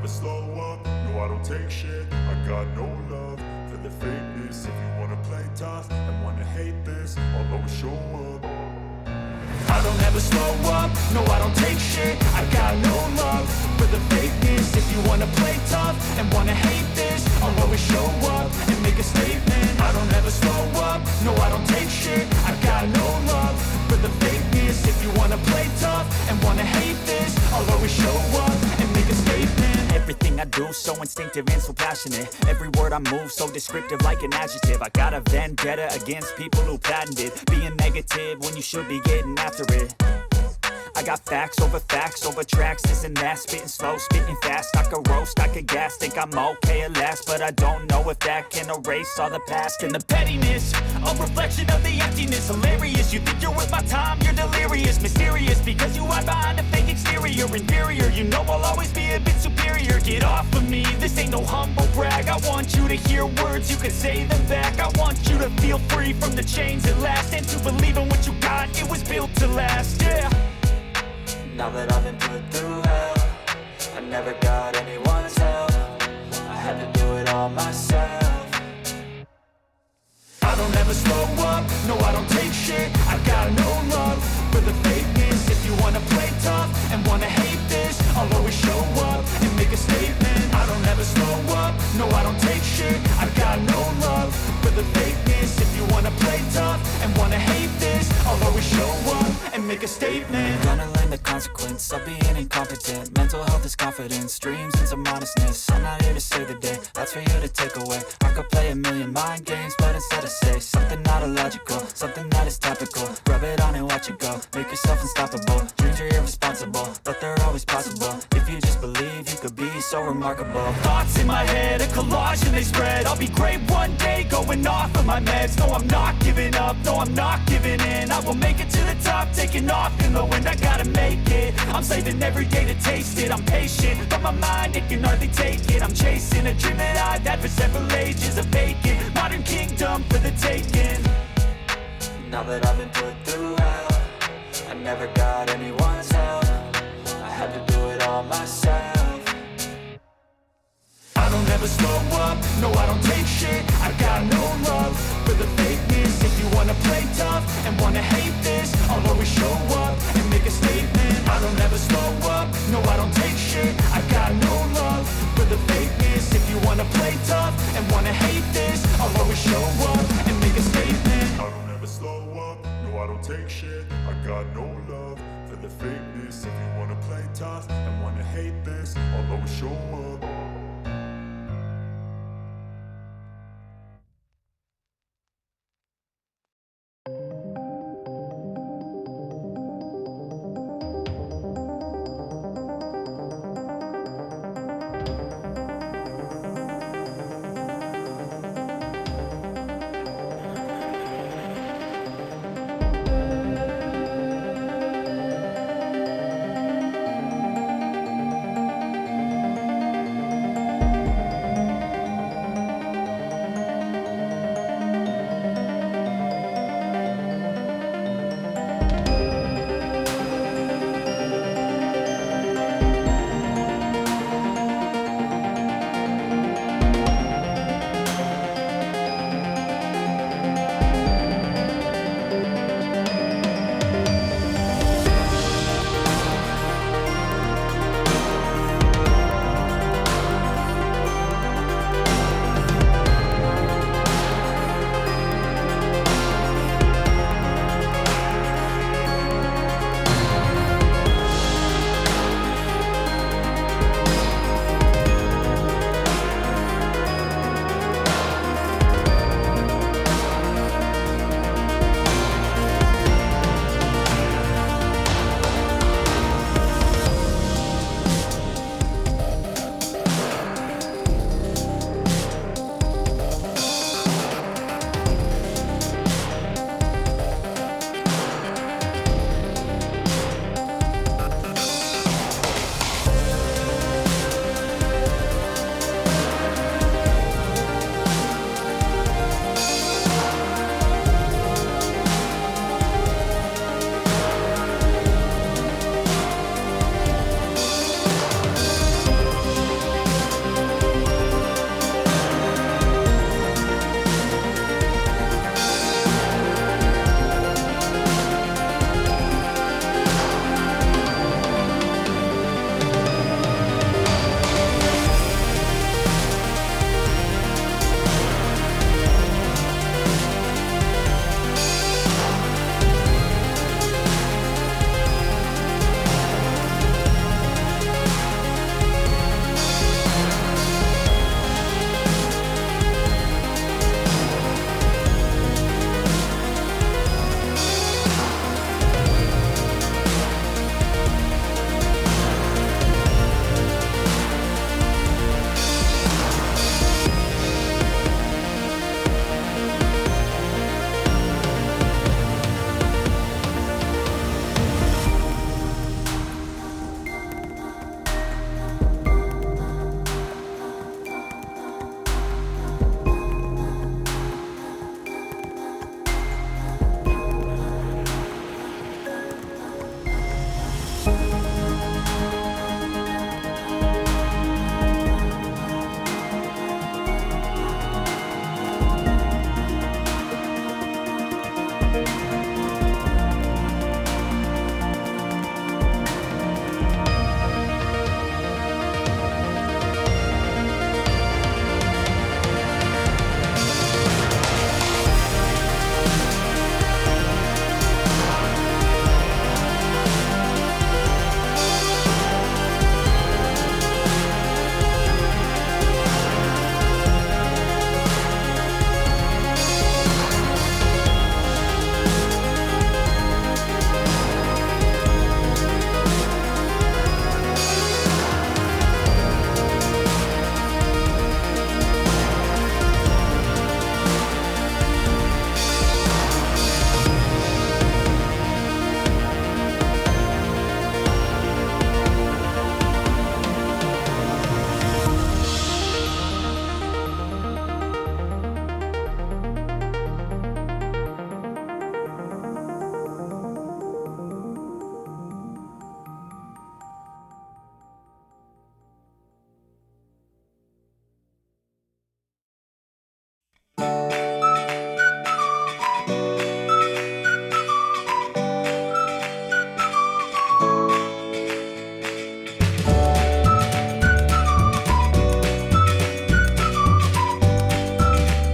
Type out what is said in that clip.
slow up, no I don't take shit. I got no love for the fakeness. If you wanna play tough and wanna hate this, I'll always show up. I don't ever slow up, no I don't take shit. I got no love for the fakeness. If you wanna play tough and wanna hate this, I'll always show up and make a statement. I don't ever slow up, no I don't take shit. I got no love for the fakeness. If you wanna play tough and wanna hate this, I'll always show up and make a statement. Everything I do so instinctive and so passionate. Every word I move so descriptive like an adjective. I got a vendetta against people who patented being negative when you should be getting after it. I got facts over tracks, this and that. Spitting slow, spitting fast. I could roast, I could gas. Think I'm okay at last, but I don't know if that can erase all the past. And the pettiness, a reflection of the emptiness. Hilarious, you think you're worth my time, you're delirious. Mysterious, because you hide behind a fake exterior. Inferior, you know I'll always be a bit superior. Get off of me, this ain't no humble brag. I want you to hear words, you can say them back. I want you to feel free from the chains at last, and to believe in what you got, it was built to last, yeah. Now that I've been put through hell, I never got anyone's help. I had to do it all myself. I don't ever slow up, no I don't take shit. I got no love for the fakeness. If you wanna play tough and wanna hate this, I'll always show up and make a statement. I don't ever slow up, no I don't take shit. I got no love for the fakeness. If you wanna play tough and wanna hate this, I'll always show up and make a statement. Gonna learn the consequence of being incompetent. Mental health is confidence, dreams and some honestness. I'm not here to save the day, that's for you to take away. I could play a million mind games, but instead I say something not illogical, something that is topical. Rub it on and watch it go, make yourself unstoppable. Dreams are irresponsible, but they're always possible. If you just believe, you could be so remarkable. Thoughts in my head, a collage and they spread. I'll be great one day, going off of my meds. No, I'm not giving up, no, I'm not giving in. I will make it to the top, taking off in the wind. I gotta make it, I'm saving every day to taste it. I'm patient, but my mind, it can hardly take it. I'm chasing a dream that I've had for several ages. A vacant, modern kingdom for the taking. Now that I've been put through hell, I never got anyone's help. I had to do it all myself. I don't ever slow up, no I don't take shit. I got no love for the fakeness. If you wanna play tough and wanna hate this, I'll always show up and make a statement. I don't ever slow up, no I don't take shit. I got no love for the fakeness. If you wanna play tough and wanna hate this, I'll always show up and make a statement. I don't ever slow up, no I don't take shit. I got no love for the fakeness. If you wanna play tough and wanna hate this, I'll always show